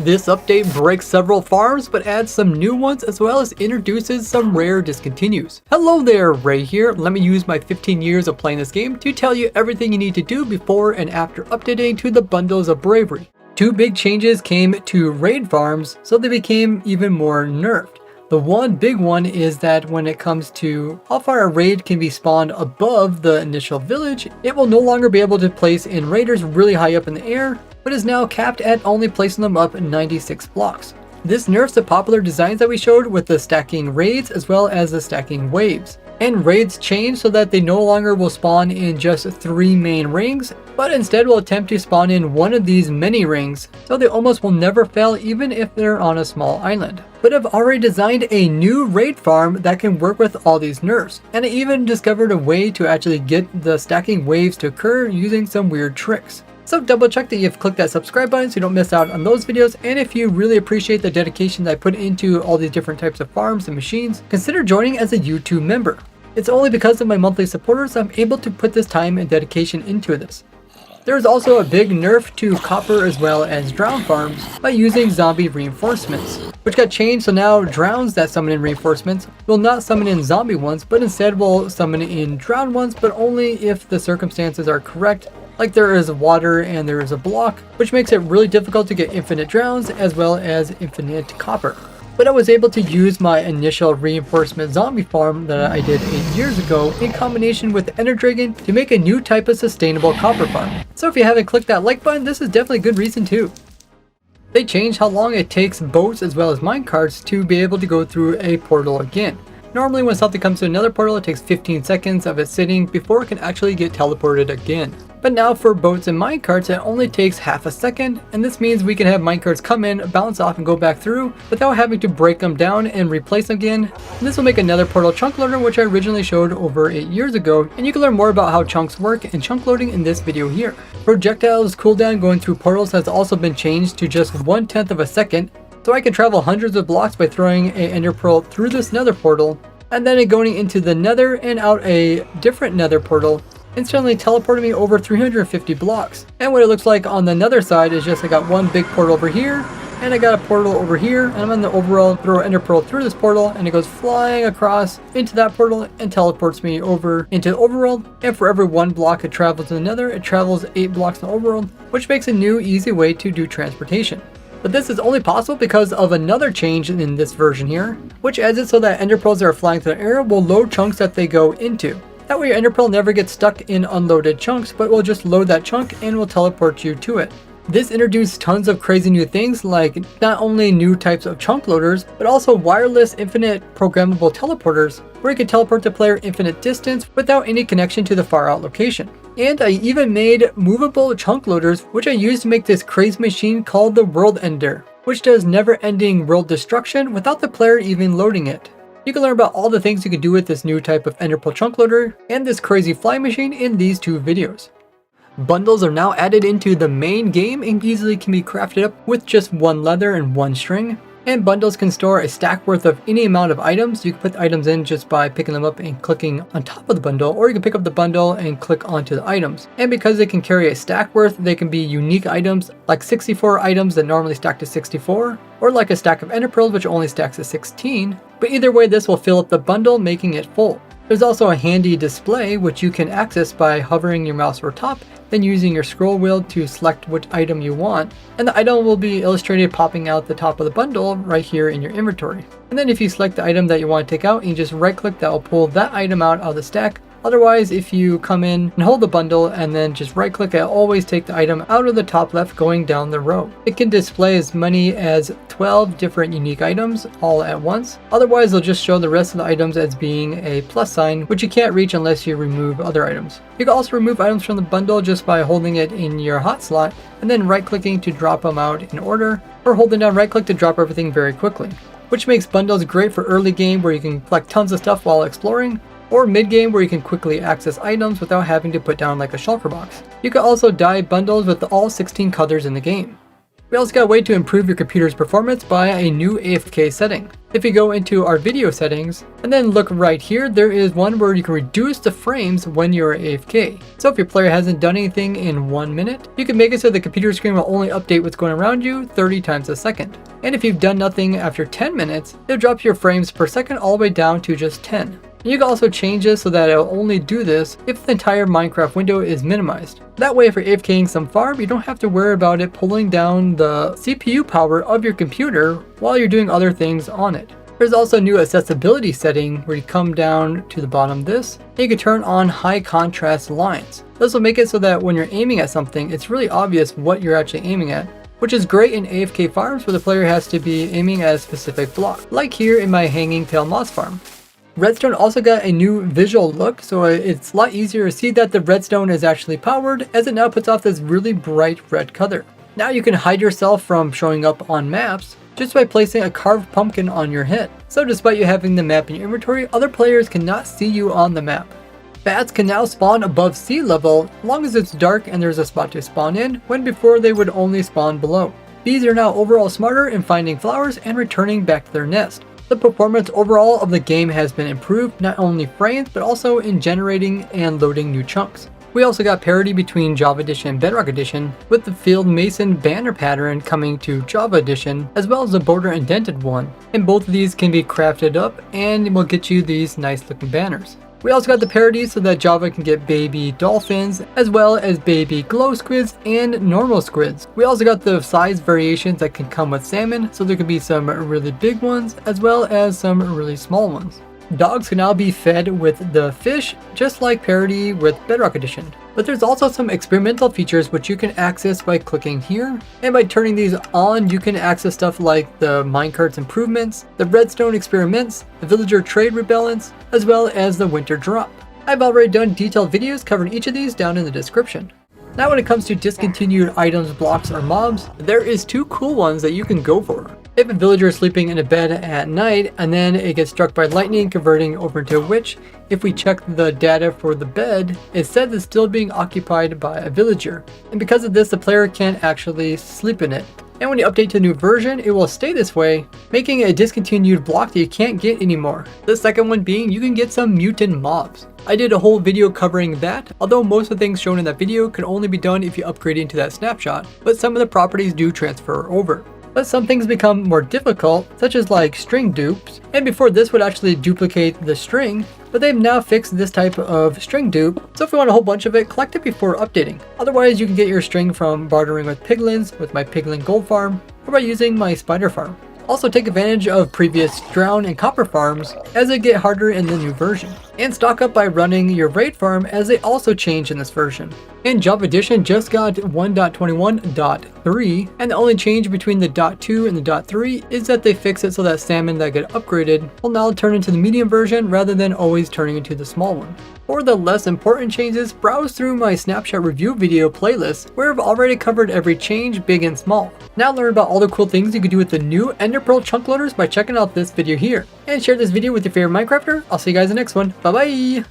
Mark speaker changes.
Speaker 1: This update breaks several farms but adds some new ones as well as introduces some rare discontinues. Hello there, Ray here. Let me use my 15 years of playing this game to tell you everything you need to do before and after updating to the Bundles of Bravery. Two big changes came to raid farms, so they became even more nerfed. The one big one is that when it comes to how far a raid can be spawned above the initial village, it will no longer be able to place in raiders really high up in the air, but is now capped at only placing them up 96 blocks. This nerfs the popular designs that we showed with the stacking raids as well as the stacking waves. And raids change so that they no longer will spawn in just 3 main rings, but instead will attempt to spawn in one of these many rings, so they almost will never fail even if they're on a small island. But I've already designed a new raid farm that can work with all these nerfs, and I even discovered a way to actually get the stacking waves to occur using some weird tricks. So double check that you've clicked that subscribe button so you don't miss out on those videos, and if you really appreciate the dedication that I put into all these different types of farms and machines, consider joining as a YouTube member. It's only because of my monthly supporters I'm able to put this time and dedication into this. There is also a big nerf to copper as well as drown farms by using zombie reinforcements, which got changed so now drowns that summon in reinforcements will not summon in zombie ones, but instead will summon in drowned ones, but only if the circumstances are correct, like there is water and there is a block, which makes it really difficult to get infinite drowns as well as infinite copper. But I was able to use my initial reinforcement zombie farm that I did 8 years ago in combination with Ender Dragon to make a new type of sustainable copper farm. So if you haven't clicked that like button, this is definitely a good reason too. They changed how long it takes boats as well as minecarts to be able to go through a portal again. Normally when something comes to another portal, it takes 15 seconds of it sitting before it can actually get teleported again. But now for boats and minecarts, it only takes half a second, and this means we can have minecarts come in, bounce off, and go back through without having to break them down and replace them again. And this will make another portal chunk loader, which I originally showed over 8 years ago, and you can learn more about how chunks work and chunk loading in this video here. Projectiles cooldown going through portals has also been changed to just 1/10 of a second, so I can travel hundreds of blocks by throwing an ender pearl through this nether portal, and then going into the nether and out a different nether portal, instantly teleported me over 350 blocks. And what it looks like on the nether side is just I got one big portal over here, and I got a portal over here, and I'm on the overworld, throw ender pearl through this portal, and it goes flying across into that portal and teleports me over into the overworld. And for every 1 block it travels to the nether, it travels 8 blocks in the overworld, which makes a new easy way to do transportation. But this is only possible because of another change in this version here, which adds it so that ender pearls that are flying through the air will load chunks that they go into. That way your ender pearl never gets stuck in unloaded chunks, but will just load that chunk and will teleport you to it. This introduced tons of crazy new things, like not only new types of chunk loaders, but also wireless infinite programmable teleporters, where you can teleport the player infinite distance without any connection to the far out location. And I even made movable chunk loaders, which I used to make this crazy machine called the World Ender, which does never-ending world destruction without the player even loading it. You can learn about all the things you can do with this new type of ender pearl chunk loader and this crazy fly machine in these 2 videos. Bundles are now added into the main game and easily can be crafted up with just 1 leather and 1 string. And bundles can store a stack worth of any amount of items. You can put the items in just by picking them up and clicking on top of the bundle, or you can pick up the bundle and click onto the items. And because they can carry a stack worth, they can be unique items, like 64 items that normally stack to 64, or like a stack of ender pearls which only stacks to 16. But either way, this will fill up the bundle, making it full. There's also a handy display which you can access by hovering your mouse over top, then using your scroll wheel to select which item you want, and the item will be illustrated popping out the top of the bundle right here in your inventory. And then if you select the item that you want to take out and you just right click, that will pull that item out of the stack. Otherwise, if you come in and hold the bundle and then just right click, it'll always take the item out of the top left going down the row. It can display as many as 12 different unique items all at once. Otherwise, they'll just show the rest of the items as being a plus sign, which you can't reach unless you remove other items. You can also remove items from the bundle just by holding it in your hot slot and then right clicking to drop them out in order, or holding down right click to drop everything very quickly. Which makes bundles great for early game where you can collect tons of stuff while exploring, or mid-game where you can quickly access items without having to put down like a shulker box. You can also dye bundles with all 16 colors in the game. We also got a way to improve your computer's performance by a new AFK setting. If you go into our video settings and then look right here, there is one where you can reduce the frames when you're AFK. So if your player hasn't done anything in 1 minute, you can make it so the computer screen will only update what's going around you 30 times a second. And if you've done nothing after 10 minutes, it'll drop your frames per second all the way down to just 10. You can also change this so that it'll only do this if the entire Minecraft window is minimized. That way if you're AFKing some farm, you don't have to worry about it pulling down the CPU power of your computer while you're doing other things on it. There's also a new accessibility setting where you come down to the bottom of this, and you can turn on high contrast lines. This will make it so that when you're aiming at something, it's really obvious what you're actually aiming at, which is great in AFK farms where the player has to be aiming at a specific block, like here in my hanging tail moss farm. Redstone also got a new visual look, so it's a lot easier to see that the redstone is actually powered, as it now puts off this really bright red color. Now you can hide yourself from showing up on maps just by placing a carved pumpkin on your head. So despite you having the map in your inventory, other players cannot see you on the map. Bats can now spawn above sea level as long as it's dark and there's a spot to spawn in, when before they would only spawn below. Bees are now overall smarter in finding flowers and returning back to their nest. The performance overall of the game has been improved, not only frames, but also in generating and loading new chunks. We also got parity between Java Edition and Bedrock Edition, with the Field Mason banner pattern coming to Java Edition, as well as the border indented one. And both of these can be crafted up and will get you these nice looking banners. We also got the parity so that Java can get baby dolphins, as well as baby glow squids and normal squids. We also got the size variations that can come with salmon, so there could be some really big ones, as well as some really small ones. Dogs can now be fed with the fish, just like parity with Bedrock Edition. But there's also some experimental features which you can access by clicking here. And by turning these on, you can access stuff like the minecarts improvements, the redstone experiments, the villager trade rebalance, as well as the winter drop. I've already done detailed videos covering each of these down in the description. Now when it comes to discontinued items, blocks, or mobs, there is two cool ones that you can go for. If a villager is sleeping in a bed at night and then it gets struck by lightning converting over into a witch, if we check the data for the bed, it says it's still being occupied by a villager. And because of this, the player can't actually sleep in it. And when you update to the new version, it will stay this way, making it a discontinued block that you can't get anymore. The second one being, you can get some mutant mobs. I did a whole video covering that, although most of the things shown in that video could only be done if you upgrade into that snapshot, but some of the properties do transfer over. But some things become more difficult, such as like string dupes, and before this would actually duplicate the string, but they've now fixed this type of string dupe, so if you want a whole bunch of it, collect it before updating. Otherwise, you can get your string from bartering with piglins, with my piglin gold farm, or by using my spider farm. Also take advantage of previous drown and copper farms as they get harder in the new version. And stock up by running your raid farm as they also change in this version. And Java Edition just got 1.21.3, and the only change between the .2 and the .3 is that they fix it so that salmon that get upgraded will now turn into the medium version rather than always turning into the small one. For the less important changes, browse through my snapshot review video playlist where I've already covered every change, big and small. Now learn about all the cool things you can do with the new Ender Pearl chunk loaders by checking out this video here. And share this video with your favorite Minecrafter. I'll see you guys in the next one. Bye bye!